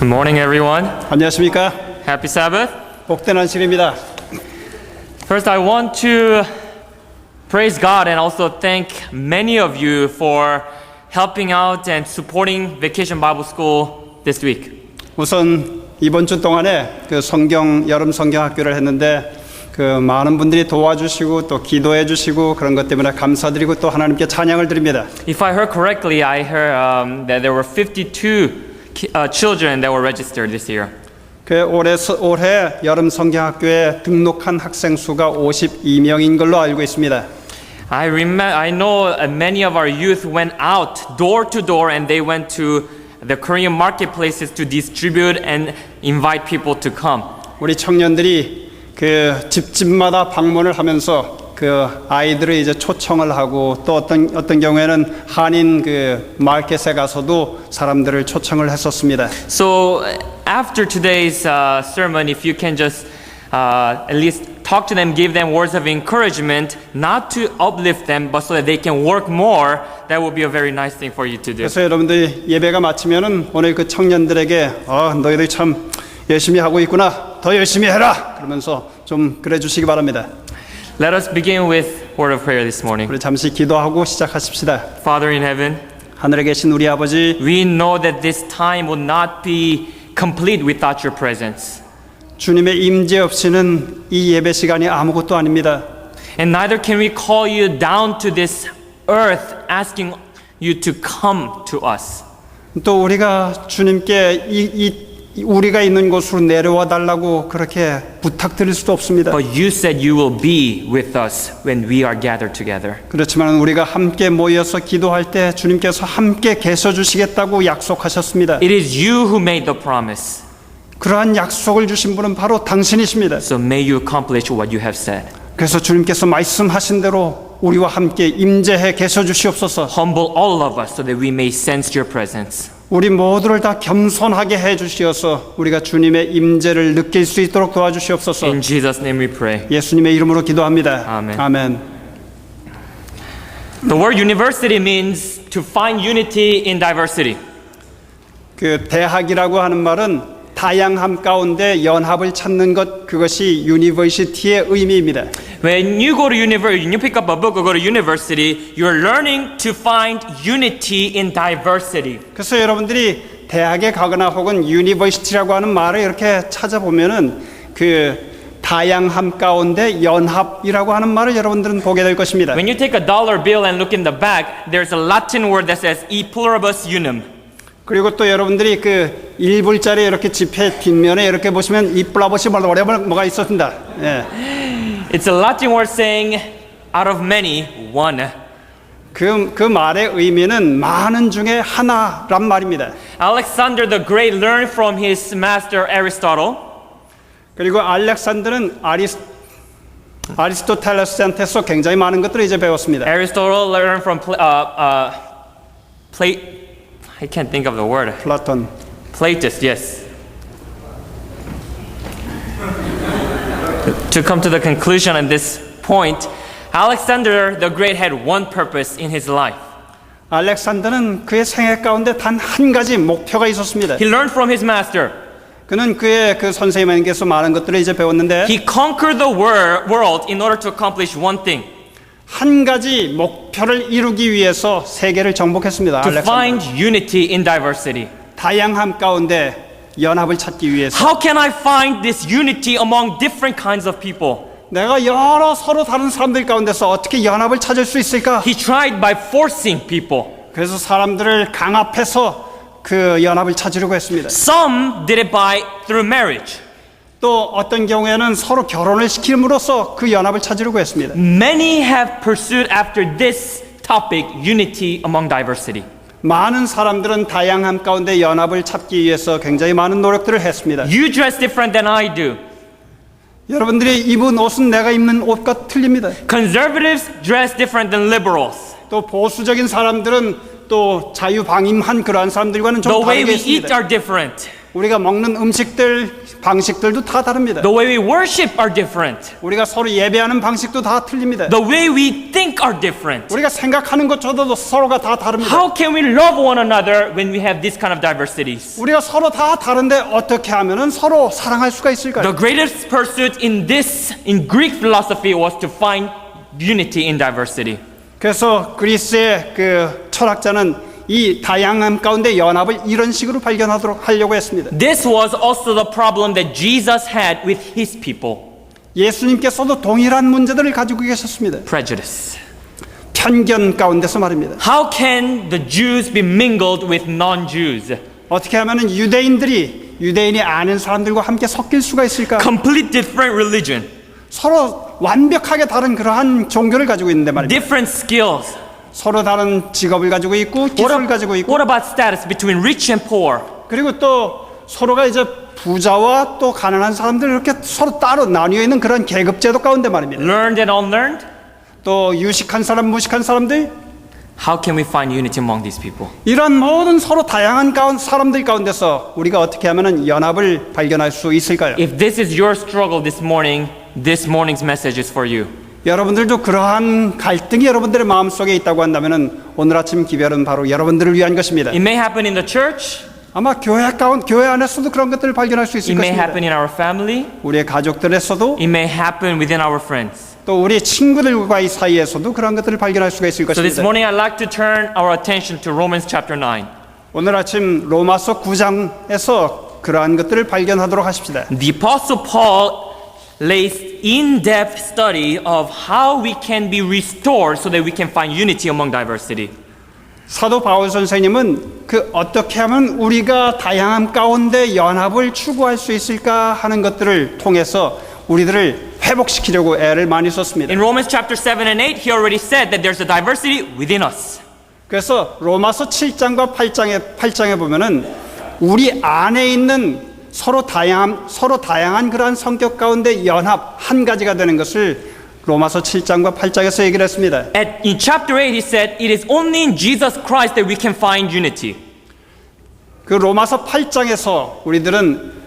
Good morning, everyone. 안녕하십니까? Happy Sabbath. 복된 안식일입니다. First, I want to praise God and also thank many of you for helping out and supporting Vacation Bible School this week. 우선 이번 주 동안에 그 여름 성경 학교를 했는데 그 많은 분들이 도와주시고 또 기도해 주시고 그런 것 때문에 감사드리고 또 하나님께 찬양을 드립니다. If I heard correctly, I heard that there were 52 children that were registered this year. 그 올해 여름 성경 학교에 등록한 학생 수가 52명인 걸로 알고 있습니다. I know many of our youth went out door to door and they went to the Korean marketplaces to distribute and invite people to come. 우리 청년들이 그 집집마다 방문을 하면서 그 아이들을 이제 초청을 하고 또 어떤 경우에는 한인 그 마켓에 가서도 사람들을 초청을 했었습니다. So after today's sermon, if you can just at least talk to them, give them words of encouragement, not to uplift them, but so that they can work more, that would be a very nice thing for you to do. 그래서 여러분들이 예배가 마치면은 오늘 그 청년들에게 너희들이 참 열심히 하고 있구나, 더 열심히 해라 그러면서 좀 그래 주시기 바랍니다. Let us begin with word of prayer this morning. 우리 잠시 기도하고 시작하십시다. Father in heaven, 하늘에 계신 우리 아버지, we know that this time will not be complete without your presence. 주님의 임재 없이는 이 예배 시간이 아무것도 아닙니다. And neither can we call you down to this earth asking you to come to us. 또 우리가 주님께 우리가 있는 곳으로 내려와 달라고 그렇게 부탁드릴 수도 없습니다. But you said you will be with us when we are gathered together. 그렇지만 우리가 함께 모여서 기도할 때 주님께서 함께 계셔 주시겠다고 약속하셨습니다. It is you who made the promise. 그러한 약속을 주신 분은 바로 당신이십니다. So may you accomplish what you have said. 그래서 주님께서 말씀하신 대로 우리와 함께 임재해 계셔 주시옵소서. Humble all of us so that we may sense your presence. 우리 모두를 다 겸손하게 해 주시어서 우리가 주님의 임재를 느낄 수 있도록 도와주시옵소서. In Jesus' name we pray. 예수님의 이름으로 기도합니다. 아멘. 아멘. The word university means to find unity in diversity. 그 대학이라고 하는 말은 다양함 가운데 연합을 찾는 것, 그것이 유니버시티의 의미입니다. When you go to university, you pick up a book or go to university, you're learning to find unity in diversity. 그래서 여러분들이 대학에 가거나 혹은 유니버시티라고 하는 말을 이렇게 찾아보면은 그 다양함 가운데 연합이라고 하는 말을 여러분들은 보게 될 것입니다. When you take a dollar bill and look in the back, there's a Latin word that says e pluribus unum. 그리고 또 여러분들이 그 1불짜리 이렇게 지폐 뒷면에 이렇게 보시면 이 플라버시 뭐가 있었습니다. 예. It's a Latin word saying out of many, one. 그 말의 의미는 많은 중에 하나란 말입니다. Alexander the Great learned from his master Aristotle. 그리고 알렉산더는 아리스토텔레스한테서 굉장히 많은 것들을 이제 배웠습니다. Aristotle learned from I can't think of the word. 플라톤. Platus, yes. To come to the conclusion on this point, Alexander the Great had one purpose in his life. 알렉산더는 그의 생애 가운데 단 한 가지 목표가 있었습니다. He learned from his master. 그는 그의 그 선생님에게서 많은 것들을 이제 배웠는데 He conquered the world in order to accomplish one thing. 한 가지 목표를 이루기 위해서 세계를 정복했습니다. To 알렉산더. find unity in diversity. 다양함 가운데 연합을 찾기 위해서. How can I find this unity among different kinds of people? 내가 서로 다른 사람들 가운데서 어떻게 연합을 찾을 수 있을까? He tried by forcing people. 그래서 사람들을 강압해서 그 연합을 찾으려고 했습니다. Some did it through marriage. 또 어떤 경우에는 서로 결혼을 시킴으로써 그 연합을 찾으려고 했습니다. Many have pursued after this topic unity among diversity. 많은 사람들은 다양함 가운데 연합을 찾기 위해서 굉장히 많은 노력들을 했습니다. You dress different than I do. 여러분들이 입은 옷은 내가 입는 옷과 틀립니다. Conservatives dress different than liberals. 또 보수적인 사람들은 또 자유방임한 그러한 사람들과는 좀 The way 다르게 we eat 있습니다. are different. 우리가 먹는 음식들, 방식들도 다 다릅니다. The way we worship are different. 우리가 서로 예배하는 방식도 다 틀립니다. The way we think are different. 우리가 생각하는 것조차도 서로가 다 다릅니다. How can we love one another when we have this kind of diversities? 우리가 서로 다 다른데 어떻게 하면은 서로 사랑할 수가 있을까요? The greatest pursuit in Greek philosophy was to find unity in diversity. 그래서 그리스의 그 철학자는 이 다양함 가운데 연합을 이런 식으로 발견하도록 하려고 했습니다. This was also the problem that Jesus had with his people. 예수님께서도 동일한 문제들을 가지고 계셨습니다. Prejudice. 편견 가운데서 말입니다. How can the Jews be mingled with non-Jews? 어떻게 하면은 유대인이 아는 사람들과 함께 섞일 수가 있을까? Complete different religion, 서로 완벽하게 다른 그러한 종교를 가지고 있는데 말입니다. different skills. 서로 다른 직업을 가지고 있고 기술을 가지고 있고 What about status between rich and poor? 그리고 또 서로가 이제 부자와 또 가난한 사람들 이렇게 서로 따로 나뉘어 있는 그런 계급 제도 가운데 말입니다. Learned and unlearned? 또 유식한 사람, 무식한 사람들 How can we find unity among these people? 이런 모든 서로 다양한 사람들 가운데서 우리가 어떻게 하면은 연합을 발견할 수 있을까요? If this is your struggle this morning's message is for you. 여러분들도 그러한 갈등이 여러분들의 마음속에 있다고 한다면은 오늘 아침 기별은 바로 여러분들을 위한 것입니다. It may happen in the church. 아마 교회 안에서도 그런 것들을 발견할 수 있을 It may 것입니다. happen in our family. 우리의 가족들에서도 It may happen within our friends. 또 우리 친구들과의 사이에서도 그런 것들을 발견할 수가 있을 So this 것입니다. morning I'd like to turn our attention to Romans chapter 9. 오늘 아침 로마서 9장에서 그러한 것들을 발견하도록 하십시다. The Apostle Paul lays in-depth study of how we can be restored so that we can find unity among diversity. 사도 바울 선생님은 그 어떻게 하면 우리가 다양함 가운데 연합을 추구할 수 있을까 하는 것들을 통해서 우리들을 회복시키려고 애를 많이 썼습니다. In Romans chapter 7 and 8, he already said that there's a diversity within us. 그래서 로마서 7장과 8장에 보면은 우리 안에 있는 서로 다양한 그러한 성격 가운데 연합 한 가지가 되는 것을 로마서 7장과 8장에서 얘기를 했습니다. In chapter 8, he said, it is only in Jesus Christ that we can find unity. 그 로마서 8장에서 우리들은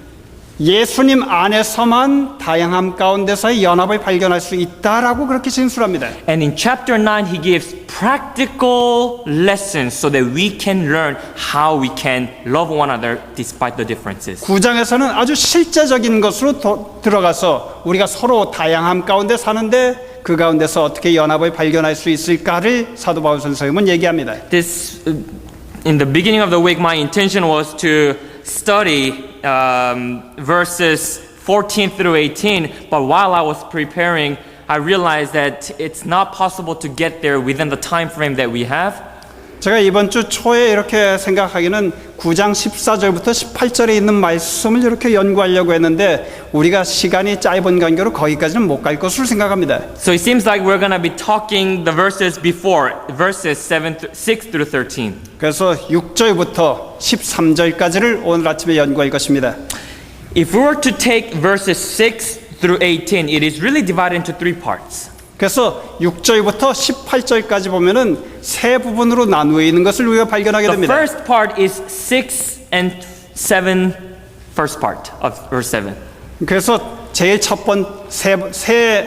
예수님 안에서만 다양함 가운데서의 연합을 발견할 수 있다라고 그렇게 진술합니다. And in chapter 9, he gives practical lessons so that we can learn how we can love one another despite the differences. 9장에서는 아주 실제적인 것으로 들어가서 우리가 서로 다양함 가운데 사는데 그 가운데서 어떻게 연합을 발견할 수 있을까를 사도 바울 선생님은 얘기합니다. This, in the beginning of the week, my intention was to study verses 14 through 18, but while I was preparing, I realized that it's not possible to get there within the time frame that we have. 제가 이번 주 초에 이렇게 생각하기는 9장 14절부터 18절에 있는 말씀을 이렇게 연구하려고 했는데 우리가 시간이 짧은 관계로 거기까지는 못 갈 것으로 생각합니다. So it seems like we're going to be talking the verses before, verses 6 through 13. 그래서 6절부터 13절까지를 오늘 아침에 연구할 것입니다. If we were to take verses 6 through 18, it is really divided into three parts. 그래서 6절부터 18절까지 보면은 세 부분으로 나누어 있는 것을 우리가 발견하게 The 됩니다. first part is 6 and 7, first part of verse 7. 그래서 제일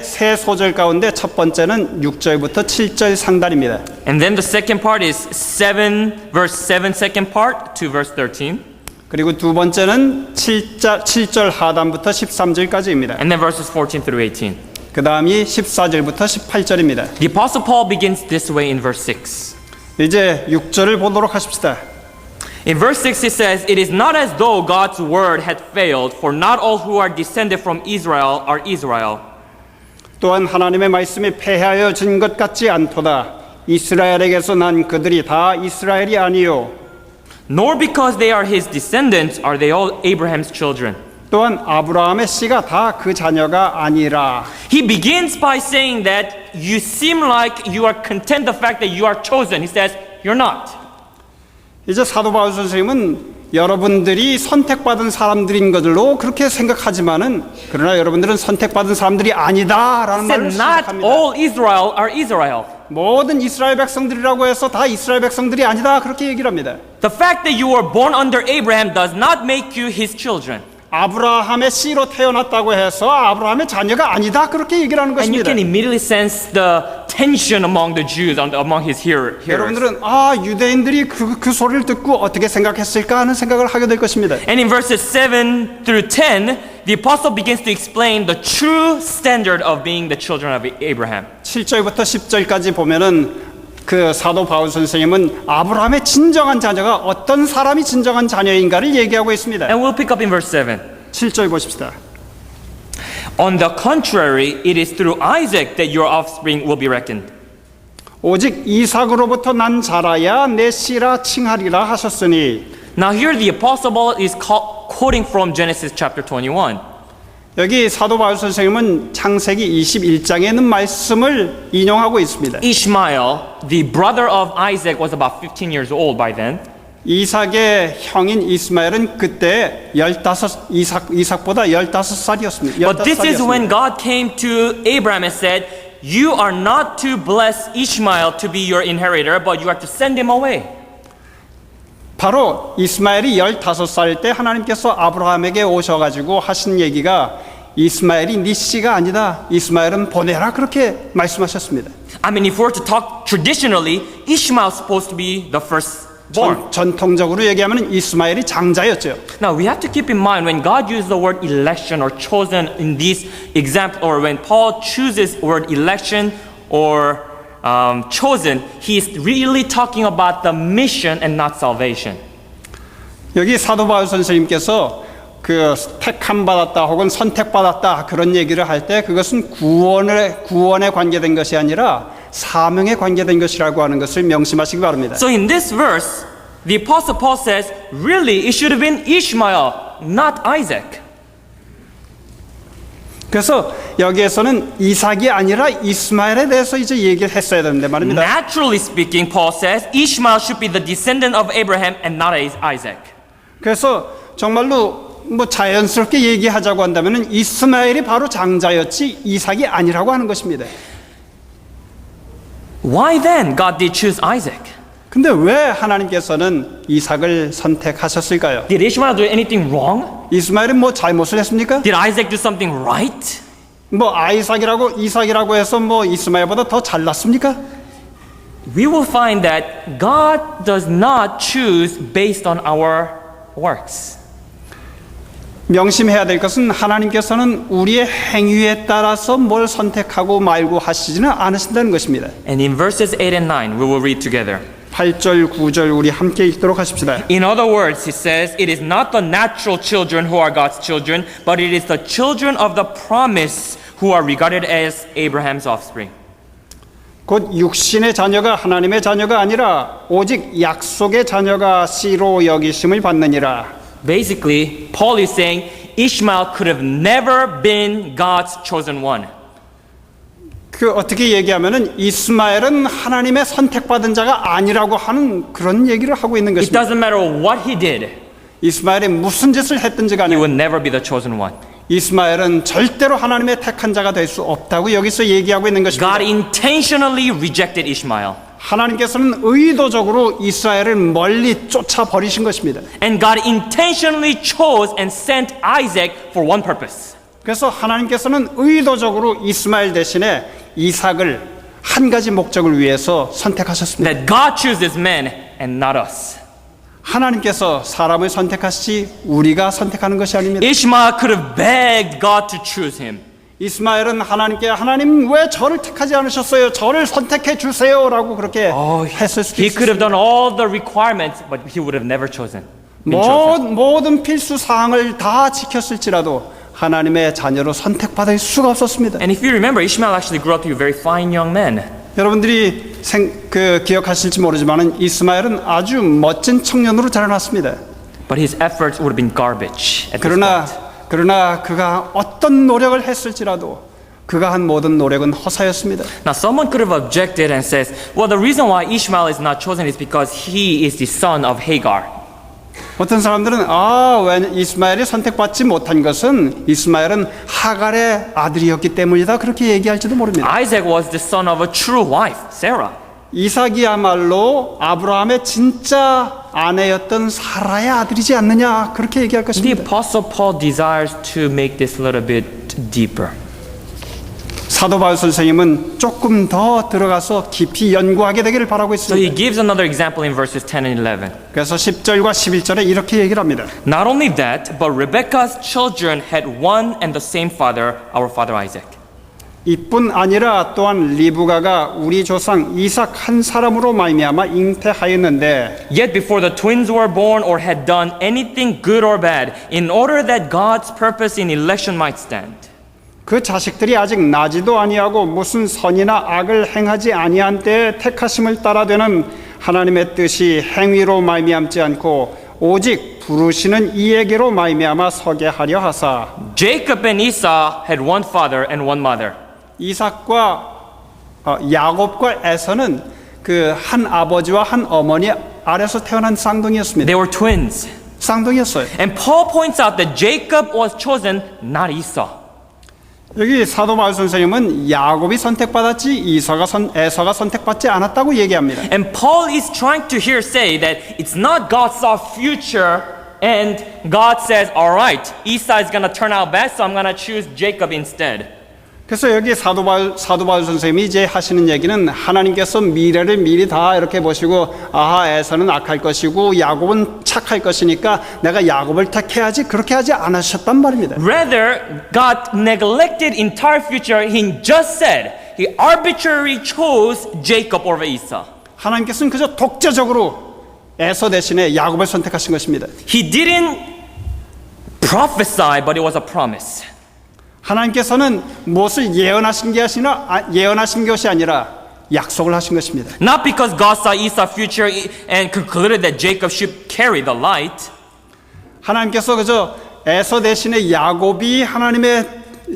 세 소절 가운데 첫 번째는 6절부터 7절 상단입니다. And then the second part is 7, verse 7, second part to verse 13. 그리고 두 번째는 7절 하단부터 13절까지입니다. And then verses 14 through 18. 그 다음이 14절부터 18절입니다. The Apostle Paul begins this way in verse 6. 이제 6절을 보도록 하십시다. In verse 6 it says, It is not as though God's word had failed, for not all who are descended from Israel are Israel. 또한 하나님의 말씀이 패하여진 것 같지 않도다. 이스라엘에게서 난 그들이 다 이스라엘이 아니요. Nor because they are his descendants are they all Abraham's children. 또한 아브라함의 씨가 다 그 자녀가 아니라. He begins by saying that you seem like you are content the fact that you are chosen. He says, You're not. 이제 사도 바울 선생님은 여러분들이 선택받은 사람들인 것으로 그렇게 생각하지만은 그러나 여러분들은 선택받은 사람들이 아니다라는 He 말을 said, Not 시작합니다. all Israel are Israel. 모든 이스라엘 백성들이라고 해서 다 이스라엘 백성들이 아니다 그렇게 얘기를 합니다. The fact that you were born under Abraham does not make you his children. 아브라함의 씨로 태어났다고 해서 아브라함의 자녀가 아니다 그렇게 얘기를 하는 And you 것입니다. can immediately sense the tension among the Jews, among his hearers. 여러분들은 유대인들이 그 소리를 듣고 어떻게 생각했을까 하는 생각을 하게 될 것입니다. And in verses 7 through 10, the apostle begins to explain the true standard of being the children of Abraham. 7절부터 10절까지 보면은 그 사도 바울 선생님은 아브라함의 진정한 자녀가 어떤 사람이 진정한 자녀인가를 얘기하고 있습니다. And we'll pick up in verse 7. 7절 보십시다. On the contrary, it is through Isaac that your offspring will be reckoned. 오직 이삭으로부터 난 자라야 내 씨라 칭하리라 하셨으니. Now here the apostle Paul is quoting from Genesis chapter 21. 여기 사도 바울 선생님은 창세기 21장에 있는 말씀을 인용하고 있습니다. Ishmael, the brother of Isaac, was about 15 years old by then. 이삭의 형인 이스마엘은 그때 이삭보다 15살이었습니다. But this is when God came to Abraham and said, "You are not to bless Ishmael to be your inheritor, but you are to send him away." 바로 이스마엘이 15살 때 하나님께서 아브라함에게 오셔가지고 하신 얘기가 이스마엘이 네 씨가 아니다. 이스마엘은 보내라 그렇게 말씀하셨습니다. I mean, if we're to talk traditionally, Ishmael is supposed to be the firstborn. 전통적으로 얘기하면 이스마엘이 장자였죠. Now we have to keep in mind when God uses the word election or chosen in this example, or when Paul chooses word election or chosen, he is really talking about the mission and not salvation. 여기 사도 바울 선생님께서 그 택함 받았다 혹은 선택받았다 그런 얘기를 할 때 그것은 구원에 관계된 것이 아니라 사명에 관계된 것이라고 하는 것을 명심하시기 바랍니다. So in this verse, the apostle Paul says, really, it should have been Ishmael, not Isaac. 그래서 여기에서는 이삭이 아니라 이스마엘에 대해서 이제 얘기를 했어야 되는데 말입니다. Naturally speaking, Paul says, Ishmael should be the descendant of Abraham and not Isaac. 그래서 정말로 자연스럽게 얘기하자고 한다면은 이스마엘이 바로 장자였지 이삭이 아니라고 하는 것입니다. Why then God did choose Isaac? 근데 왜 하나님께서는 이삭을 선택하셨을까요? Did Ishmael do anything wrong? 이스마엘은 뭐 잘못을 했습니까? Did Isaac do something right? 이삭이라고 해서 이스마엘보다 더 잘났습니까? We will find that God does not choose based on our works. 명심해야 될 것은 하나님께서는 우리의 행위에 따라서 뭘 선택하고 말고 하시지는 않으신다는 것입니다. And in verses 8 and 9, we will read together. 8절, 9절 우리 함께 읽도록 하십시다. In other words, he says, it is not the natural children who are God's children, but it is the children of the promise who are regarded as Abraham's offspring. 곧 육신의 자녀가 하나님의 자녀가 아니라 오직 약속의 자녀가 씨로 여기심을 받느니라. Basically, Paul is saying Ishmael could have never been God's chosen one. 어떻게 얘기하면은 이스마엘은 하나님의 선택받은 자가 아니라고 하는 그런 얘기를 하고 있는 It 것입니다. doesn't matter what he did, 이스마엘이 무슨 짓을 했든지 he 간에 would never be the chosen one. 이스마엘은 절대로 하나님의 택한 자가 될 수 없다고 여기서 얘기하고 있는 것입니다. God intentionally rejected Ishmael. 하나님께서는 의도적으로 이스라엘을 멀리 쫓아 버리신 것입니다. And God intentionally chose and sent Isaac for one purpose. 그래서 하나님께서는 의도적으로 이스마엘 대신에 이삭을 한 가지 목적을 위해서 선택하셨습니다. That God chooses men and not us. 하나님께서 사람을 선택하시지 우리가 선택하는 것이 아닙니다. Ishmael could have begged God to choose him. 이스마엘은 하나님께 하나님 왜 저를 택하지 않으셨어요? 저를 선택해 주세요라고 그렇게 했을 수도 He could have 있습니다. done all the requirements, but he would have never been chosen. 모든 필수 사항을 다 지켰을지라도 하나님의 자녀로 선택받을 수가 없었습니다. And if you remember, Ishmael actually grew up to be a very fine young man. 여러분들이 기억하실지 모르지만 이스마엘은 아주 멋진 청년으로 자라났습니다. But his efforts would have been garbage at this point. 그러나 그가 어떤 노력을 했을지라도 그가 한 모든 노력은 허사였습니다. Now someone could have objected and says, well, the reason why Ishmael is not chosen is because he is the son of Hagar. 어떤 사람들은 왜 이스마엘이 선택받지 못한 것은 이스마엘은 하갈의 아들이었기 때문이다 그렇게 얘기할지도 모릅니다. Isaac was the son of a true wife, Sarah. 이삭이야말로 아브라함의 진짜 아내였던 사라의 아들이지 않느냐 그렇게 얘기할 The 것입니다. Apostle Paul desires to make this a little bit deeper. 사도 바울 선생님은 조금 더 들어가서 깊이 연구하게 되기를 바라고 So he 있습니다. gives another example in verses 10 and 11. 그래서 10절과 11절에 이렇게 얘기를 합니다. Not only that, but Rebekah's children had one and the same father, our father Isaac. 이뿐 아니라 또한 리브가가 우리 조상 이삭 한 사람으로 말미암아 잉태하였는데 Yet before the twins were born or had done anything good or bad, in order that God's purpose in election might stand. 그 자식들이 아직 나지도 아니하고 무슨 선이나 악을 행하지 아니한 때에 택하심을 따라되는 하나님의 뜻이 행위로 말미암지 않고 오직 부르시는 이에게로 말미암아 서게 하려 하사 Jacob and Esau had one father and one mother. 이삭과 야곱과 에서는 그 한 아버지와 한 어머니 아래서 태어난 쌍둥이였습니다. They were twins. 쌍둥이였어요. And Paul points out that Jacob was chosen, not Esau. 여기 사도 바울 선생님은 야곱이 선택받았지 에서가 선택받지 않았다고 얘기합니다. And Paul is trying to here say that it's not God saw future and God says, all right, Esau is going to turn out bad, so I'm going to choose Jacob instead. 그래서 여기 사도 바울 선생님이 이제 하시는 얘기는 하나님께서 미래를 미리 다 이렇게 보시고 에서는 악할 것이고 야곱은 착할 것이니까 내가 야곱을 택해야지 그렇게 하지 않으셨단 말입니다. Rather, God neglected entire future. He just said he arbitrarily chose Jacob over Esau. 하나님께서는 그저 독재적으로 에서 대신에 야곱을 선택하신 것입니다. He didn't prophesy, but it was a promise. 하나님께서는 무엇을 예언하신 것이 아니라 약속을 하신 것입니다. Not because God saw Esau's future and concluded that Jacob should carry the light. 하나님께서 그저 에서 대신에 야곱이 하나님의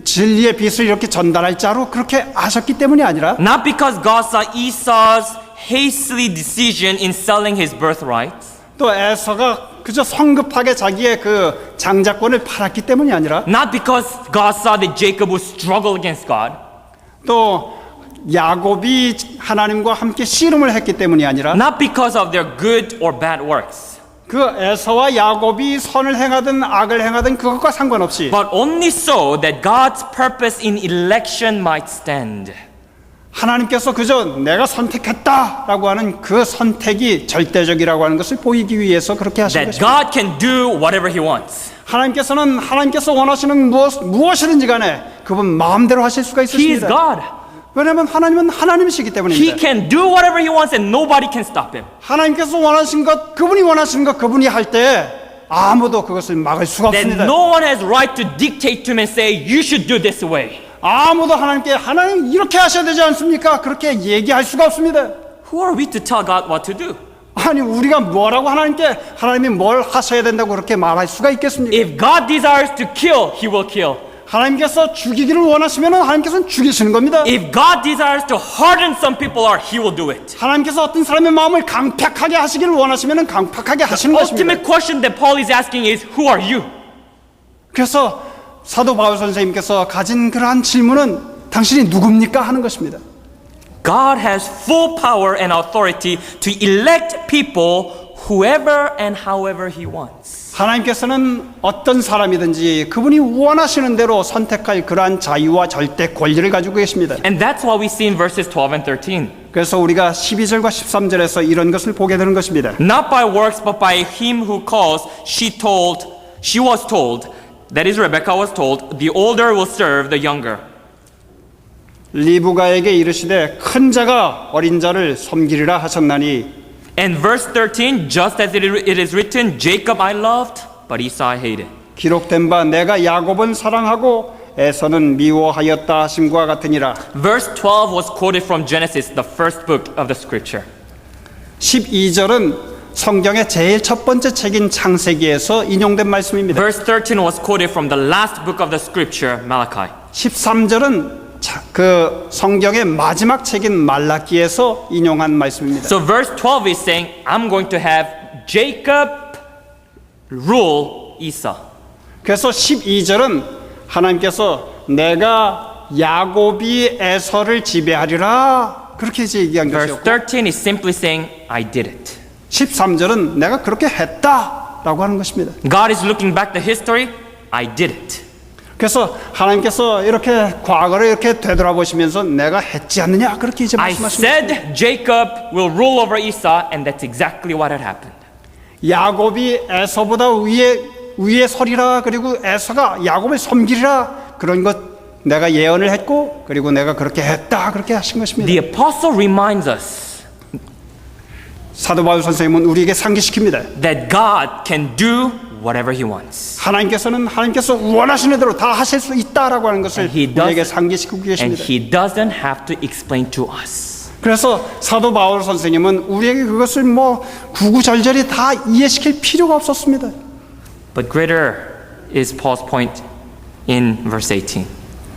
진리의 빛을 이렇게 전달할 자로 그렇게 하셨기 때문이 아니라 Not because God saw Esau's hastily decision in selling his birthright. 또 에서가 그저 성급하게 자기의 그 장자권을 팔았기 때문이 아니라 Not because God saw that Jacob would struggle against God. 또 야곱이 하나님과 함께 씨름을 했기 때문이 아니라 Not because of their good or bad works. 그 에서와 야곱이 선을 행하든 악을 행하든 그것과 상관없이 But only so that God's purpose in election might stand. 하나님께서 그저 내가 선택했다라고 하는 그 선택이 절대적이라고 하는 것을 보이기 위해서 그렇게 하신 That 것입니다. God can do whatever he wants. 하나님께서는 하나님께서 원하시는 무엇이든지 간에 그분 마음대로 하실 수가 He is 있으십니다. God. 왜냐하면 하나님은 하나님이시기 He 때문입니다. can do whatever he wants and nobody can stop him. 하나님께서 원하신 것, 그분이 원하시는 것 그분이 할 때 아무도 그것을 막을 수가 That 없습니다. no one has right to dictate to him and say, you should do this way. 아무도 하나님께 하나님 이렇게 하셔야 되지 않습니까? 그렇게 얘기할 수가 없습니다. Who are we to tell God what to do? 아니 우리가 뭐라고 하나님이 뭘 하셔야 된다고 그렇게 말할 수가 있겠습니까? If God desires to kill, he will kill. 하나님께서 죽이기를 원하시면 하나님께서는 죽이시는 겁니다. If God desires to harden some people, he will do it. 하나님께서 어떤 사람의 마음을 강팍하게 하시기를 원하시면 강팍하게 하시는 것입니다. Ultimate question that Paul is asking is, who are you? 그래서 사도 바울 선생님께서 가진 그러한 질문은 당신이 누굽니까 하는 것입니다. God has full power and authority to elect people whoever and however he wants. 하나님께서는 어떤 사람이든지 그분이 원하시는 대로 선택할 그러한 자유와 절대 권리를 가지고 계십니다. And that's what we see in verses 12 and 13. 그래서 우리가 12절과 13절에서 이런 것을 보게 되는 것입니다. Not by works, but by him who calls, she was told, that is Rebekah was told, the older will serve the younger. 리브가에게 이르시되 큰 자가 어린 자를 섬기리라 하셨나니 And verse 13, just as it is written, Jacob I loved, but Esau I hated. 기록된 바 내가 야곱은 사랑하고 에서는 미워하였다 하심과 같으니라. Verse 12 was quoted from Genesis, the first book of the scripture. 12절은 성경의 제일 첫 번째 책인 창세기에서 인용된 말씀입니다. Verse 13 was quoted from the last book of the scripture, Malachi. 13절은 그 성경의 마지막 책인 말라기에서 인용한 말씀입니다. So verse 12 is saying, I'm going to have Jacob rule Esau. 그래서 12절은 하나님께서 내가 야곱이 에서를 지배하리라 그렇게 이제 얘기한 Verse 것이었고 13 is simply saying, I did it. 13절은 내가 그렇게 했다라고 하는 것입니다. God is looking back the history, I did it. 그래서 하나님께서 이렇게 과거를 이렇게 되돌아보시면서 내가 했지 않느냐 그렇게 이제 I 말씀하십니다. said Jacob will rule over Esau, and that's exactly what had happened. 야곱이 에서보다 위에 서리라 그리고 에서가 야곱을 섬기리라 그런 것 내가 예언을 했고 그리고 내가 그렇게 했다 그렇게 하신 것입니다. The apostle reminds us 사도 바울 선생님은 우리에게 상기시킵니다. that God can do whatever he wants. 하나님께서 원하시는 대로 다 하실 수 있다라고 하는 것을 And he does- 우리에게 상기시키고 And 계십니다. he doesn't have to explain to us. 그래서 사도 바울 선생님은 우리에게 그것을 뭐 구구절절히 다 이해시킬 필요가 없었습니다. But greater is Paul's point in verse 18.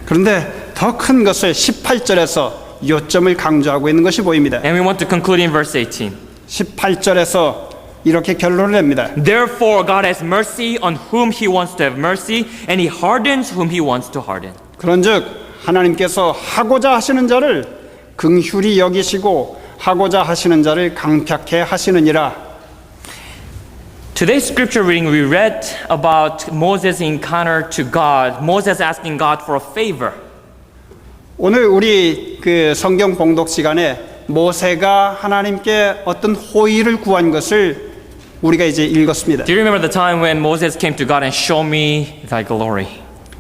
그런데 더 큰 것을 18절에서 요점을 강조하고 있는 것이 보입니다. And we want to conclude in verse 18. 18절에서 이렇게 결론을 냅니다. Therefore, God has mercy on whom he wants to have mercy, and he hardens whom he wants to harden. 그런즉 하나님께서 하고자 하시는 자를 긍휼히 여기시고 하고자 하시는 자를 강팍해 하시느니라. Today's scripture reading, we read about Moses' encounter to God, Moses asking God for a favor. 오늘 우리 그 성경 봉독 시간에 모세가 하나님께 어떤 호의를 구한 것을 우리가 이제 읽었습니다. Do you remember the time when Moses came to God and showed me thy glory?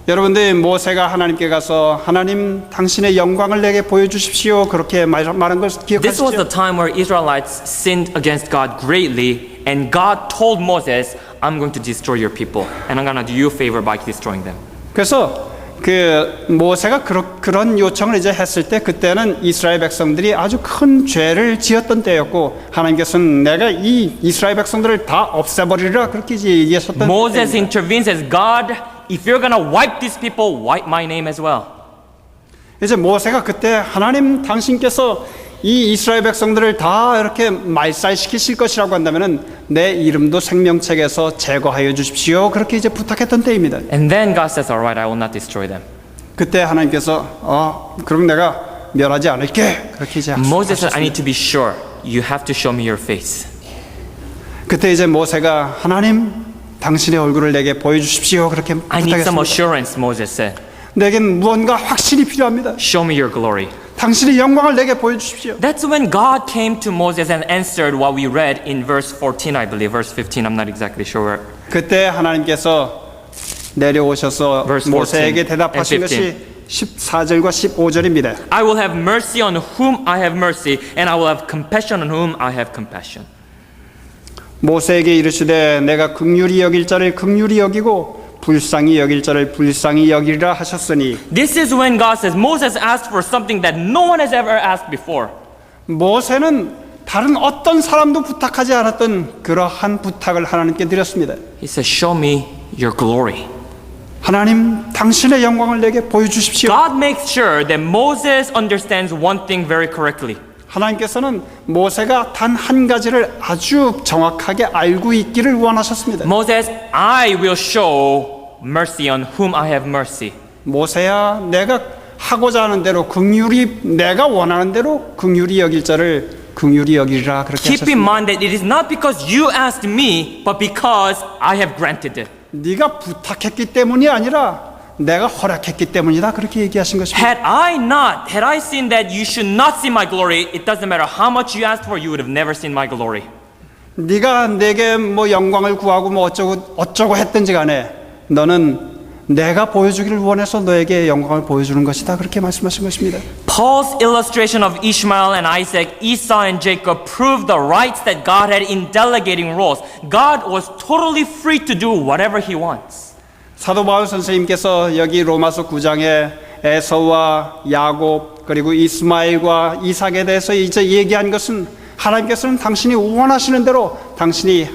여러분들 모세가 하나님께 가서 하나님 당신의 영광을 내게 보여주십시오 그렇게 말한 걸 This was 기억하시죠? the time where Israelites sinned against God greatly, and God told Moses, I'm going to destroy your people, and I'm going to do you a favor by destroying them. 그래서 그 모세가 그런 요청을 이제 했을 때 그때는 이스라엘 백성들이 아주 큰 죄를 지었던 때였고 하나님께서는 내가 이 이스라엘 백성들을 다 없애버리리라 그렇게 이제 얘기하셨던 Moses 때입니다. intervenes as God, if you're going to wipe these people, wipe my name as well. 이제 모세가 그때 하나님 당신께서 이 이스라엘 백성들을 다 이렇게 말살시키실 것이라고 한다면은 내 이름도 생명책에서 제거하여 주십시오. 그렇게 이제 부탁했던 때입니다. And then God says, all right, I will not destroy them. 그때 하나님께서 그럼 내가 멸하지 않을게. 그렇게 이제 Moses said, I 하셨습니다. need to be sure. You have to show me your face. 그때 이제 모세가 하나님 당신의 얼굴을 내게 보여주십시오. 그렇게 I need some 부탁했습니다. assurance, Moses said. 내겐 무언가 확신이 필요합니다. Show me your glory. 당신의 영광을 내게 보여주십시오. That's when God came to Moses and answered what we read in verse 14, I believe. Verse 15, I'm not exactly sure. 그때 하나님께서 내려오셔서 Verse 14 모세에게 and 대답하신 15. 것이 14절과 15절입니다. I will have mercy on whom I have mercy, and I will have compassion on whom I have compassion. 모세에게 이르시되 내가 긍휼히 여길 자를 긍휼히 여기고 불쌍히 여길 자를 불쌍히 여기리라 하셨으니 This is when God says, Moses asked for something that no one has ever asked before. 모세는 다른 어떤 사람도 부탁하지 않았던 그러한 부탁을 하나님께 드렸습니다. He says, show me your glory. 하나님 당신의 영광을 내게 보여주십시오. God makes sure that Moses understands one thing very correctly. 하나님께서는 모세가 단 한 가지를 아주 정확하게 알고 있기를 원하셨습니다. Moses, I will show mercy on whom I have mercy. 모세야 내가 하고자 하는 대로 긍휼히 내가 원하는 대로 긍휼히 여길 자를 긍휼히 여기리라 그렇게 Keep in 하셨습니다. mind that it is not because you asked me, but because I have granted it. 네가 부탁했기 때문이 아니라 내가 허락했기 때문이다 그렇게 얘기하신 것입니다. Had I seen that you should not see my glory, it doesn't matter how much you asked for, you would have never seen my glory. 네가 내게 뭐 영광을 구하고 뭐 어쩌고 했든지 간에 너는 내가 보여주기를 원해서 너에게 영광을 보여주는 것이다 그렇게 말씀하신 것입니다. Paul's illustration of Ishmael and Isaac, Esau and Jacob proved the rights that God had in delegating roles. God was totally free to do whatever he wants. 사도 바울 선생님께서 여기 로마서 9장에 에서와 야곱 그리고 이스마엘과 이삭에 대해서 이제 얘기한 것은 하나님께서는 당신이 원하시는 대로 당신이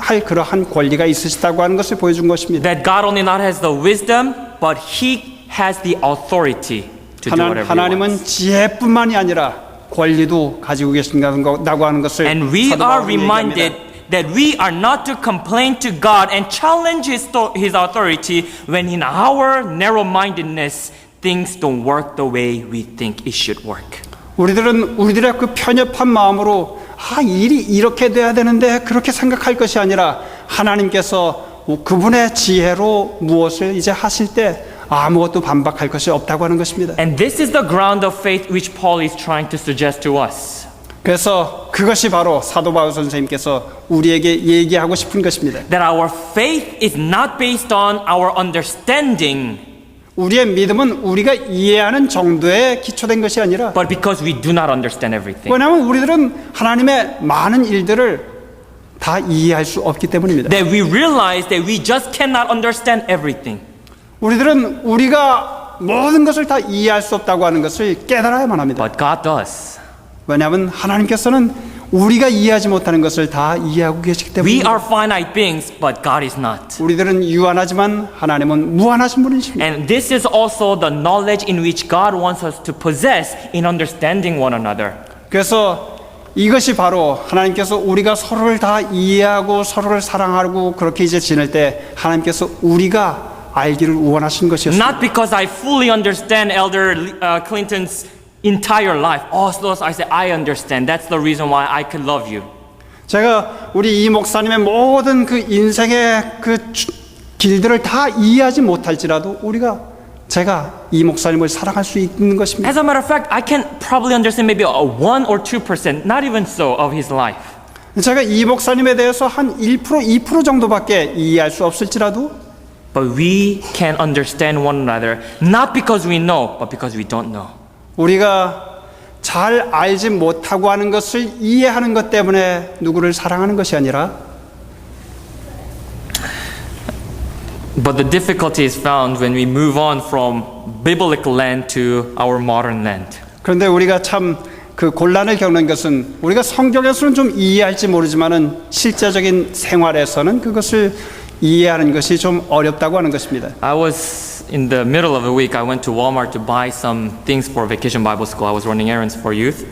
할 그러한 권리가 있으시다고 하는 것을 보여준 것입니다. That God only not has the wisdom, but he has the authority to do whatever he wants. 하나님은 지혜뿐만이 아니라 권리도 가지고 계신다고 하는 것을 And we 사도 are 바울이 reminded 얘기합니다. that we are not to complain to God and challenge His authority when in our narrow-mindedness things don't work the way we think it should work. 우리들은 우리들의 그 편협한 마음으로 일이 이렇게 돼야 되는데 그렇게 생각할 것이 아니라 하나님께서 그분의 지혜로 무엇을 이제 하실 때 아무것도 반박할 것이 없다고 하는 것입니다. And this is the ground of faith which Paul is trying to suggest to us. 그래서 그것이 바로 사도 바울 선생님께서 우리에게 얘기하고 싶은 것입니다. That our faith is not based on our understanding, 우리의 믿음은 우리가 이해하는 정도에 기초된 것이 아니라 but because we do not understand everything. 왜냐하면 우리들은 하나님의 많은 일들을 다 이해할 수 없기 때문입니다. That we realize that we just cannot understand everything. 우리들은 우리가 모든 것을 다 이해할 수 없다고 하는 것을 깨달아야만 합니다. But God does. 왜냐하면 하나님께서는 우리가 이해하지 못하는 것을 다 이해하고 계시기 We 때문입니다. are finite beings, but God is not. 우리들은 유한하지만 하나님은 무한하신 분이십니다. And this is also the knowledge in which God wants us to possess in understanding one another. 그래서 이것이 바로 하나님께서 우리가 서로를 다 이해하고 서로를 사랑하고 그렇게 이제 지낼 때 하나님께서 우리가 알기를 원하신 것이었습니다. Not because I fully understand Elder Clinton's entire life. Also, I say I understand. That's the reason why I could love you. 제가 우리 이 목사님의 모든 그 인생의 그 길들을 다 이해하지 못할지라도 제가 이 목사님을 사랑할 수 있는 것입니다. As a matter of fact, I can probably understand maybe 1 or 2%, not even so, of his life. 제가 이 목사님에 대해서 한 1%, 2% 정도밖에 이해할 수 없을지라도 But we can understand one another, not because we know, but because we don't know. 우리가 잘 알지 못하고 하는 것을 이해하는 것 때문에 누구를 사랑하는 것이 아니라 But the difficulty is found when we move on from biblical land to our modern land. 그런데 우리가 참 그 곤란을 겪는 것은 우리가 성경에서는 좀 이해할지 모르지만은 실제적인 생활에서는 그것을 이해하는 것이 좀 어렵다고 하는 것입니다. I was in the middle of the week. I went to Walmart to buy some things for Vacation Bible School. I was running errands for youth.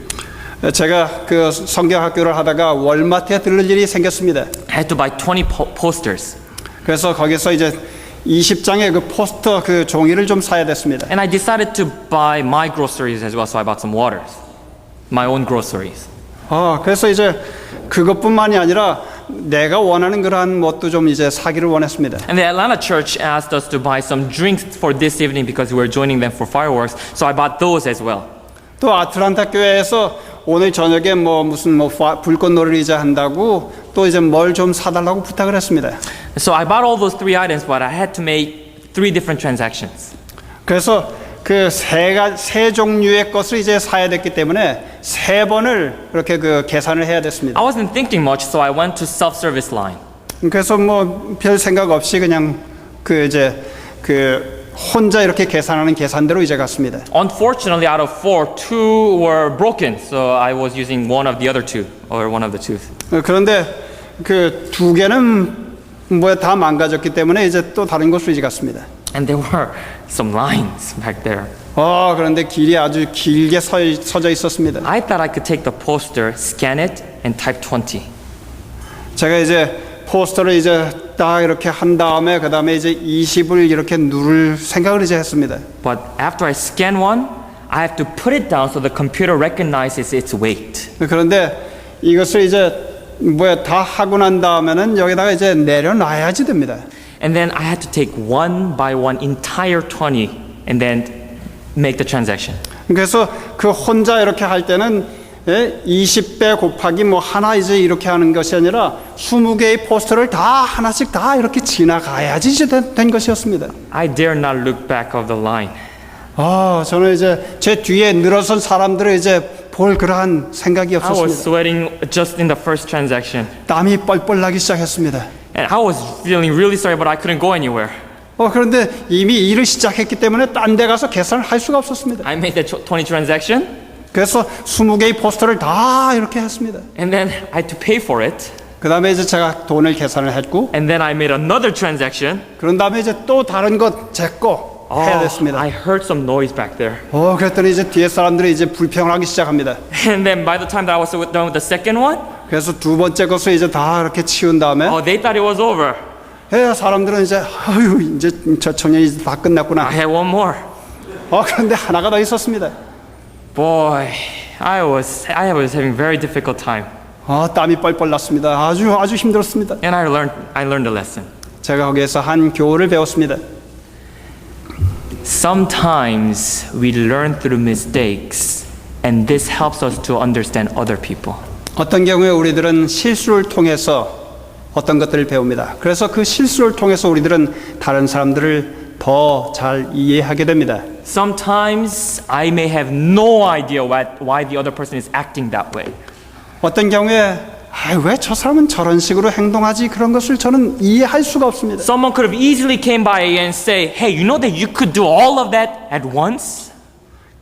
제가 그 성경학교를 하다가 월마트에 들를 일이 생겼습니다. I had to buy 20 posters. 그래서 거기서 이제 20장의 그 포스터 그 종이를 좀 사야 됐습니다. And I decided to buy my groceries as well, so I bought some waters. My own groceries. 그래서 이제 그것뿐만이 아니라 내가 원하는 그러한 것도 좀 이제 사기를 원했습니다. And the Atlanta church asked us to buy some drinks for this evening because we were joining them for fireworks, so I bought those as well. 또 아틀란타 교회에서 오늘 저녁에 무슨 불꽃놀이를 이제 한다고 또 이제 뭘 좀 사달라고 부탁을 했습니다. So I bought all those 3 items, but I had to make 3 different transactions. 그래서 그 세 종류의 것을 이제 사야 됐기 때문에 3번을 그렇게 그 계산을 해야 됐습니다. I wasn't thinking much, so I went to self-service line. 그래서 별 생각 없이 그냥 그 이제 그 혼자 이렇게 계산하는 계산대로 이제 갔습니다. Unfortunately, out of 4, 2 were broken, so I was using one of the other 2, or one of the 2. 그런데 그 2개는 다 망가졌기 때문에 이제 또 다른 곳으로 이제 갔습니다. And there were some lines back there. 그런데 길이 아주 길게 서져 있었습니다. I thought I could take the poster, scan it, and type 20. 제가 이제 포스터를 이제 딱 이렇게 한 다음에 그 다음에 이제 20을 이렇게 누를 생각을 이제 했습니다. But after I scan one, I have to put it down so the computer recognizes its weight. 그런데 이것을 이제 다 하고 난 다음에는 여기다가 이제 내려놔야지 됩니다. And then I had to take one by one entire 20 and then make the transaction. 그래서 그 혼자 이렇게 할 때는 20배 곱하기 하나 이제 이렇게 하는 것이 아니라 20개의 포스터를 다 하나씩 다 이렇게 지나가야지 이제 된 것이었습니다. I dare not look back of the line. 저는 이제 제 뒤에 늘어선 사람들을 이제 볼 그러한 생각이 I was 없었습니다. sweating just in the first transaction. 땀이 뻘뻘 나기 시작했습니다. And I was feeling really sorry, but I couldn't go anywhere. 그런데 이미 일을 시작했기 때문에 딴 데 가서 계산을 할 수가 없었습니다. I made the 20 transaction. 그래서 20개의 포스터를 다 이렇게 했습니다. And then I had to pay for it. 그 다음에 이제 제가 돈을 계산을 했고, And then I made another transaction. 그런 다음에 이제 또 다른 것 제 거 해야 됐습니다. I heard some noise back there. 그랬더니 이제 뒤에 사람들이 이제 불평을 하기 시작합니다. And then by the time that I was done with the second one, 그래서 두 번째 것을 이제 다 이렇게 치운 다음에 Oh, they thought it was over. 사람들은 이제 아유 이제 저 청년이 이제 다 끝났구나. I had one more. 그런데 하나가 더 있었습니다. Boy, I was having very difficult time. 땀이 뻘뻘 났습니다. 아주 힘들었습니다. And I learned a lesson. 제가 거기에서 한 교훈을 배웠습니다. Sometimes we learn through mistakes, and this helps us to understand other people. 어떤 경우에 우리들은 실수를 통해서 어떤 것들을 배웁니다. 그래서 그 실수를 통해서 우리들은 다른 사람들을 더 잘 이해하게 됩니다. Sometimes I may have no idea why the other person is acting that way. 어떤 경우에 왜 저 사람은 저런 식으로 행동하지? 그런 것을 저는 이해할 수가 없습니다. Someone could have easily came by and say, "Hey, you know that you could do all of that at once?"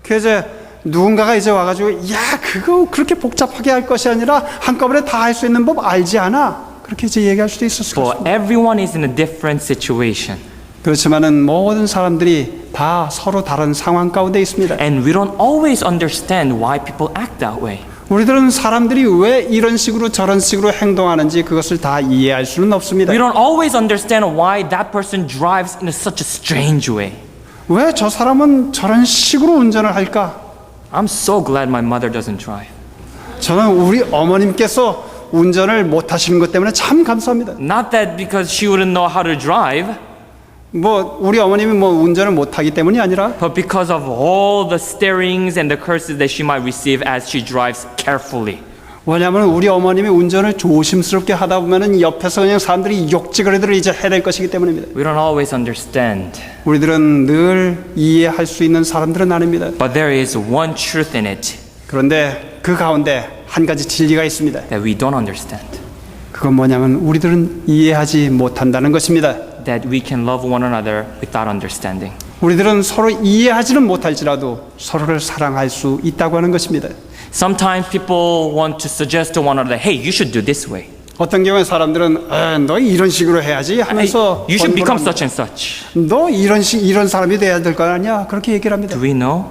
그래서 누군가가 이제 와가지고 그거 그렇게 복잡하게 할 것이 아니라 한꺼번에 다 할 수 있는 법 알지 않아? 그렇게 이제 얘기할 수도 있었을 But 것입니다. everyone is in a different situation, 그렇지만은 모든 사람들이 다 서로 다른 상황 가운데 있습니다. and we don't always understand why people act that way. 우리들은 사람들이 왜 이런 식으로 저런 식으로 행동하는지 그것을 다 이해할 수는 없습니다. We don't always understand why that person drives in such a strange way. 왜 저 사람은 저런 식으로 운전을 할까? I'm so glad my mother doesn't drive. 저는 우리 어머님께서 운전을 못 하시는 것 때문에 참 감사합니다. Not that because she wouldn't know how to drive, 우리 어머님이 운전을 못 하기 때문이 아니라 but because of all the starings and the curses that she might receive as she drives carefully. 왜냐하면 우리 어머님이 운전을 조심스럽게 하다 보면은 옆에서 그냥 사람들이 욕지거리들을 이제 해낼 것이기 때문입니다. We don't always understand, 우리들은 늘 이해할 수 있는 사람들은 아닙니다. but there is one truth in it 그런데 그 가운데 한 가지 진리가 있습니다. that we don't understand. 그건 뭐냐면 우리들은 이해하지 못한다는 것입니다. That we can love one another without understanding. 우리들은 서로 이해하지는 못할지라도 서로를 사랑할 수 있다고 하는 것입니다. Sometimes people want to suggest to one another, "Hey, you should do this way. 어떤 경우에 사람들은 너 이런 식으로 해야지 하면서 You should become 권고를 such and such." 너 이런 사람이 돼야 될 거 아니야? 그렇게 얘기를 합니다. Do we know?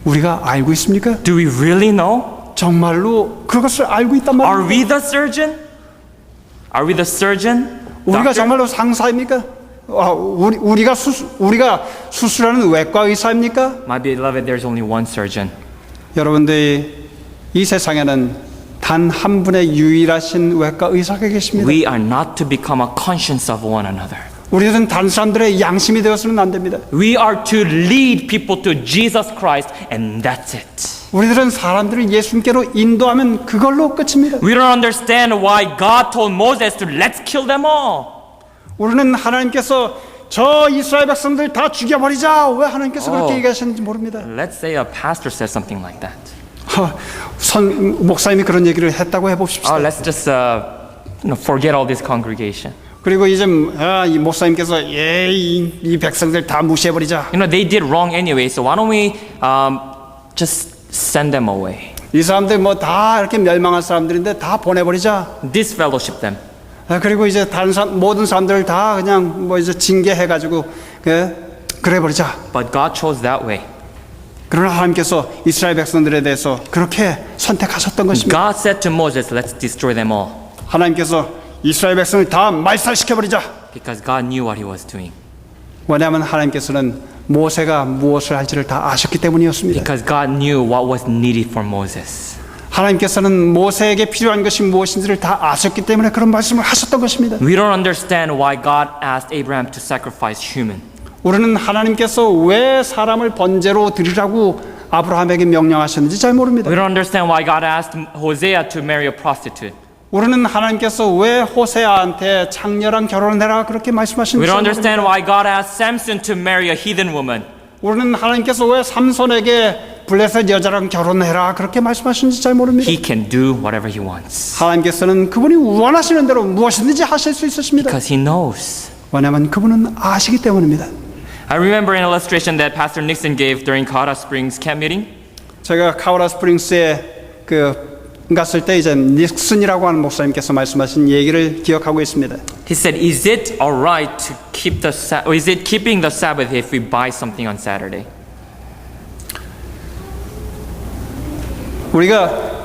우리가 알고 있습니까? Do we really know? 정말로 그것을 알고 있단 Are 말입니다. we the surgeon? Are we the surgeon? 우리가 Doctor? 정말로 상사입니까? 우리가 수술하는 외과 의사입니까? My beloved, there's only one surgeon. 여러분들이 이 세상에는 단 한 분의 유일하신 외과 의사가 계십니다. We are not to become a conscience of one another. 우리는 다른 사람들의 양심이 되어서는 안 됩니다. We are to lead people to Jesus Christ, and that's it. 우리들은 사람들을 예수님께로 인도하면 그걸로 끝입니다. We don't understand why God told Moses to let's kill them all. 우리는 하나님께서 저 이스라엘 백성들 다 죽여버리자 왜 하나님께서 그렇게 얘기하셨는지 모릅니다. Let's say a pastor says something like that. 목사님이 그런 얘기를 했다고 해봅시다. Oh, let's just forget all this congregation. 그리고 이제 이 목사님께서 이 백성들 다 무시해버리자. You know, they did wrong anyway, so why don't we just send them away? 이 사람들 다 이렇게 멸망한 사람들인데 다 보내버리자. Disfellowship them. 그리고 이제 다른 모든 사람들을 다 그냥 이제 징계해가지고 그래 버리자. But God chose that way. 그러나 하나님께서 이스라엘 백성들에 대해서 그렇게 선택하셨던 것입니다. God said to Moses, let's destroy them all. 하나님께서 이스라엘 백성을 다 말살시켜버리자. Because God knew what he was doing. 왜냐하면 하나님께서는 모세가 무엇을 할지를 다 아셨기 때문이었습니다. Because God knew what was needed for Moses. 하나님께서는 모세에게 필요한 것이 무엇인지를 다 아셨기 때문에 그런 말씀을 하셨던 것입니다. We don't understand why God asked Abraham to sacrifice human. 우리는 하나님께서 왜 사람을 번제로 드리라고 아브라함에게 명령하셨는지 잘 모릅니다. We don't understand why God asked Hosea to marry a prostitute. 우리는 하나님께서 왜 호세아한테 창녀랑 결혼해라 그렇게 We 말씀하시는지 don't 잘 understand 모릅니다. why God asked Samson to marry a heathen woman. 우리는 하나님께서 왜 삼손에게 블레셋 여자랑 결혼해라 그렇게 말씀하시는지 잘 모릅니다. He can do whatever he wants. 하나님께서는 그분이 원하시는 대로 무엇이든지 하실 수 있으십니다. Because he knows. 왜냐하면 그분은 아시기 때문입니다. I remember an illustration that Pastor Nixon gave during Colorado Springs camp meeting. 제가 카오라 스프링스에 갔을 때 이제 닉슨이라고 하는 목사님께서 말씀하신 얘기를 기억하고 있습니다. He said, "Is it alright to keep or is it keeping the Sabbath if we buy something on Saturday?" 우리가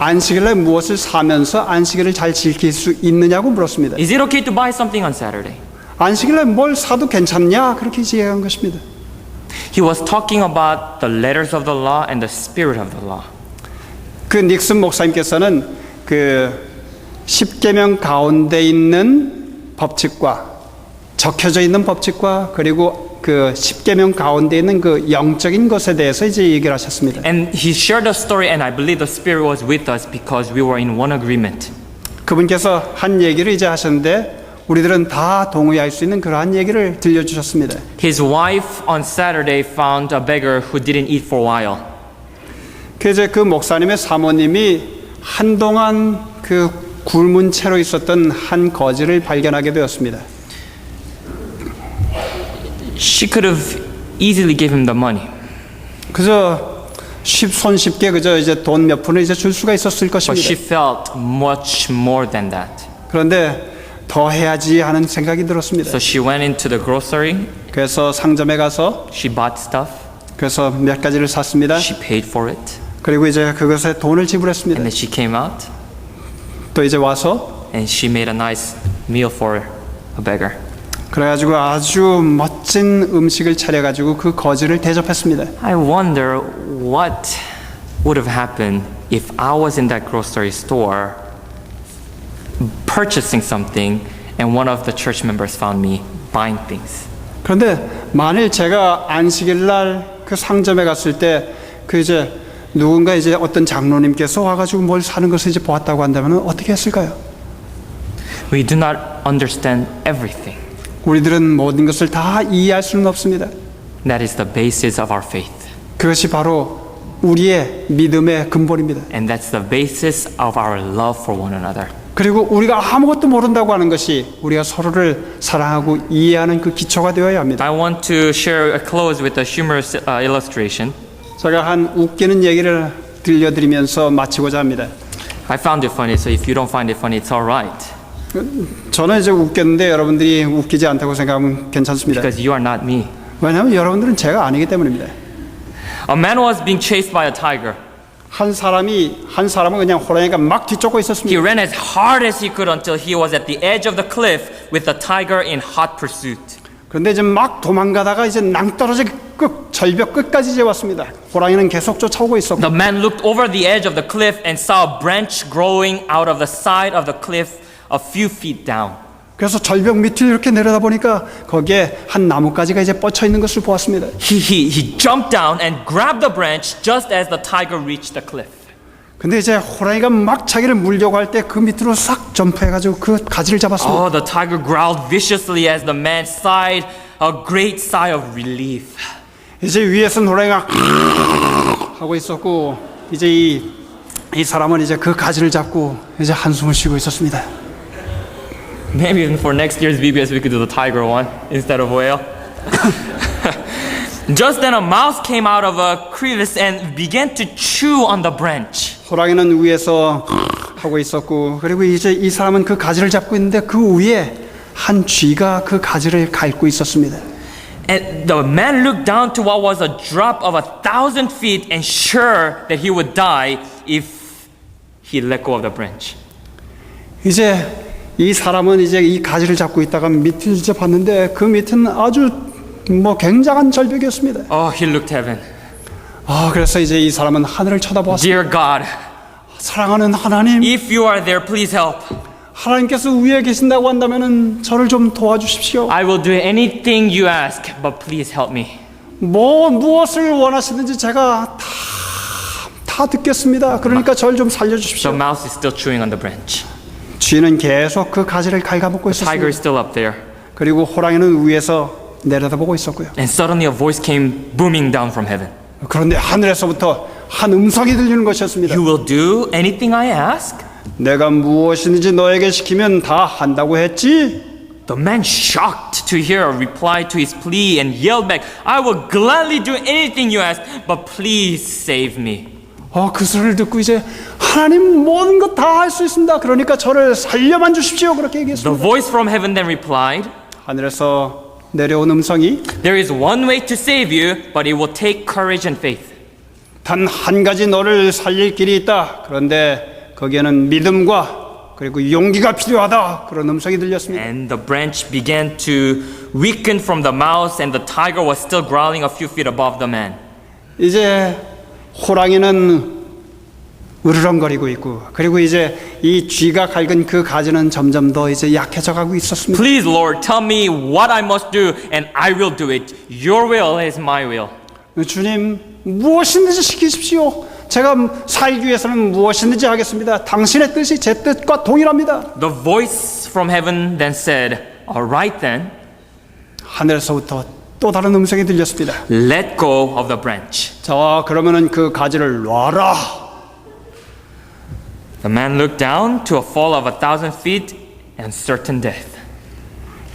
안식일에 무엇을 사면서 안식일을 잘 지킬 수 있느냐고 물었습니다. Is it okay to buy something on Saturday? 안식일에 뭘 사도 괜찮냐? 그렇게 이야기한 것입니다. He was talking about the letters of the law and the spirit of the law. 그 닉슨 목사님께서는 그 십계명 가운데 있는 법칙과 적혀져 있는 법칙과 그리고 그 십계명 가운데 있는 그 영적인 것에 대해서 이제 얘기를 하셨습니다. And he shared the story, and I believe the spirit was with us because we were in one agreement. 그분께서 한 얘기를 이제 하셨는데 우리들은 다 동의할 수 있는 그러한 얘기를 들려주셨습니다. His wife on Saturday found a beggar who didn't eat for a while. 그래서 그 목사님의 사모님이 한동안 그 굶은 채로 있었던 한 거지를 발견하게 되었습니다. She could have easily gave him the money, 그저 손쉽게 그저 이제 돈 몇 푼을 이제 줄 수가 있었을 but she 것입니다. felt much more than that. 그런데 더 해야지 하는 생각이 들었습니다. So she went into the grocery, 그래서 상점에 가서 she bought stuff, 그래서 몇 가지를 샀습니다. she paid for it, 그리고 이제 그것에 돈을 and 지불했습니다. then she came out 또 이제 와서 and she made a nice meal for a beggar. 그래가지고 아주 멋진 음식을 차려가지고 그 거지를 대접했습니다. I wonder what would have happened if I was in that grocery store purchasing something and one of the church members found me buying things. 그런데 만일 제가 안식일 날 그 상점에 갔을 때 그 이제 누군가 이제 어떤 장로님께서 와가지고 뭘 사는 것을 이제 보았다고 한다면 어떻게 했을까요? We do not understand everything. 우리들은 모든 것을 다 이해할 수는 없습니다. That is the basis of our faith. 그것이 바로 우리의 믿음의 근본입니다. And that's the basis of our love for one another. 그리고 우리가 아무것도 모른다고 하는 것이 우리가 서로를 사랑하고 이해하는 그 기초가 되어야 합니다. I want to share a close with a humorous illustration. 제가 한 웃기는 얘기를 들려드리면서 마치고자 합니다. I found it funny, so if you don't find it funny, it's all right. 저는 이제 웃겼는데 여러분들이 웃기지 않다고 생각하면 괜찮습니다. Because you are not me. 왜냐하면 여러분들은 제가 아니기 때문입니다. A man was being chased by a tiger. 한 사람은 그냥 호랑이가 막 뒤쫓고 He 있었습니다. ran as hard as he could until he was at the edge of the cliff with the tiger in hot pursuit. 그런데 이제 막 도망가다가 이제 낭떠러지 절벽 끝까지 이제 왔습니다. 호랑이는 계속 쫓아오고 있었고. The man looked over the edge of the cliff and saw a branch growing out of the side of the cliff a few feet down. 그래서 절벽 밑을 이렇게 내려다 보니까 거기에 한 나뭇가지가 이제 뻗쳐 있는 것을 보았습니다. He jumped down and grabbed the branch just as the tiger reached the cliff. 근데 이제 호랑이가 막 자기를 물려고 할 때 그 밑으로 싹 점프해가지고 그 가지를 잡았습니다. Oh, the tiger growled viciously as the man sighed a great sigh of relief. 이제 위에서는 호랑이가 하고 있었고 이제 이 사람은 이제 그 가지를 잡고 이제 한숨을 쉬고 있었습니다. Maybe even for next year's VBS we could do the tiger one instead of whale. Just then a mouse came out of a crevice and began to chew on the branch. 호랑이는 위에서 하고 있었고 그리고 이제 이 사람은 그 가지를 잡고 있는데 그 위에 한 쥐가 그 가지를 갉고 있었습니다. And the man looked down to what was a drop of 1,000 feet and sure that he would die if he let go of the branch. 이제 이 사람은 이제 이 가지를 잡고 있다가 밑을 이제 봤는데 그 밑은 아주 굉장한 절벽이었습니다. Oh, he looked heaven. 그래서 이제 이 사람은 하늘을 쳐다보았습니다. Dear God, 사랑하는 하나님, if you are there, please help. 하나님께서 위에 계신다고 한다면은 저를 좀 도와주십시오. I will do anything you ask, but please help me. 무엇을 원하시든지 제가 다 듣겠습니다. 그러니까 저를 좀 The 살려주십시오. mouse is still chewing on the branch. 쥐는 계속 그 가지를 갉아먹고 The tiger is 있었습니다. still up there. 그리고 호랑이는 위에서 내려다보고 있었고요. And suddenly a voice came booming down from heaven. 그런데 하늘에서부터 한 음성이 들리는 것이었습니다. You will do anything I ask? 내가 무엇이든지 너에게 시키면 다 한다고 했지? The man, shocked to hear a reply to his plea, and yelled back, I will gladly do anything you ask, but please save me. 그 소리를 듣고 이제 하나님 모든 것 다 할 수 있습니다. 그러니까 저를 살려만 주십시오. 그렇게 The 얘기했습니다. voice from heaven then replied, 하늘에서 내려온 음성이 There is one way to save you, but it will take courage and faith. 단 한 가지 너를 살릴 길이 있다. 그런데 거기에는 믿음과 그리고 용기가 필요하다 그런 음성이 들렸습니다. And the branch began to weaken from the mouse, and the tiger was still growling a few feet above the man. 이제 호랑이는 으르렁거리고 있고 그리고 이제 이 쥐가 갈근 그 가지는 점점 더 이제 약해져 가고 있었습니다. Please, Lord, tell me what I must do, and I will do it. Your will is my will. 주님 무엇이든지 시키십시오. 제가 살기 위해서는 무엇이든지 하겠습니다. 당신의 뜻이 제 뜻과 동일합니다. The voice from heaven then said, all right then, 하늘에서부터 또 다른 음성이 들렸습니다. let go of the branch. 자, 그러면은 그 가지를 놔라. The man looked down to a fall of 1,000 feet and certain death.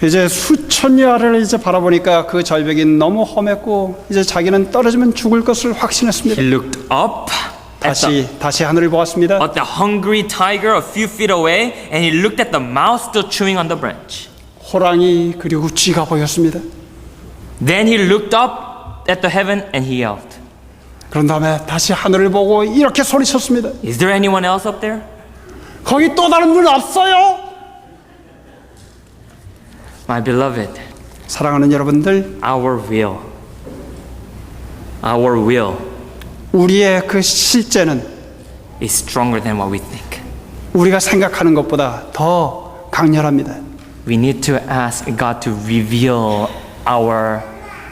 이제 수천 야를 이제 바라보니까 그 절벽이 너무 험했고 이제 자기는 떨어지면 죽을 것을 확신했습니다. He looked up 다시 하늘을 보았습니다. at the hungry tiger a few feet away, and he looked at the mouse still chewing on the branch. 호랑이 그리고 쥐가 보였습니다. Then he looked up at the heaven and he yelled. 그런 다음에 다시 하늘을 보고 이렇게 소리쳤습니다. Is there anyone else up there? 거기 또 다른 분 없어요? My beloved, 사랑하는 여러분들, our will 우리의 그 실제는 is stronger than what we think. 우리가 생각하는 것보다 더 강렬합니다. We need to ask God to reveal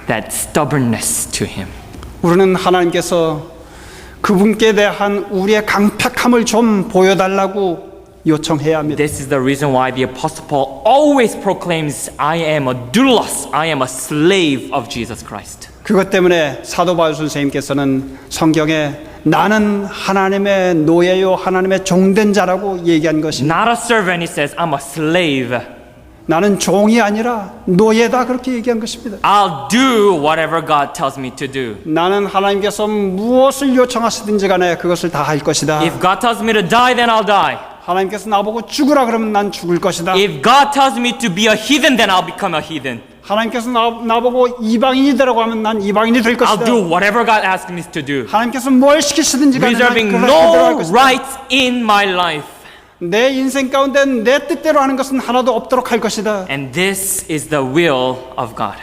that stubbornness to him. 우리는 하나님께서 그분께 대한 우리의 강팍함을 좀 보여달라고 요청해야 합니다. This is the reason why the Apostle Paul always proclaims, I am a doulos, I am a slave of Jesus Christ. 그것 때문에 사도 바울 선생님께서는 성경에 나는 하나님의 노예요, 하나님의 종된 자라고 얘기한 것입니다. Not a servant, he says, I'm a slave. 나는 종이 아니라 노예다 그렇게 얘기한 것입니다. I'll do whatever God tells me to do. 나는 하나님께서 무엇을 요청하시든지 간에 그것을 다 할 것이다. If God tells me to die, then I'll die. 하나님께서 나보고 죽으라 그러면 난 죽을 것이다. If God tells me to be a heathen, then I'll become a heathen. 하나님께서 나보고 이방인이 되라고 하면 난 이방인이 될 것이다. I'll do whatever God asks me to do. 하나님께서 뭘 시키시든지 간에 난 Reserving 그걸 할 no 것이다. rights in my life. 내 인생 가운데 내 뜻대로 하는 것은 하나도 없도록 할 것이다. And this is the will of God,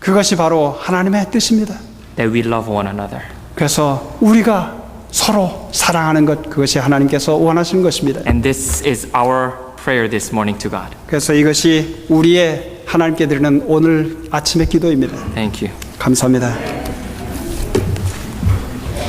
그것이 바로 하나님의 뜻입니다. that we love one another. 그래서 우리가 서로 사랑하는 것 그것이 하나님께서 원하시는 것입니다. And this is our prayer this morning to God. 그래서 이것이 우리의 하나님께 드리는 오늘 아침의 기도입니다. Thank you. 감사합니다.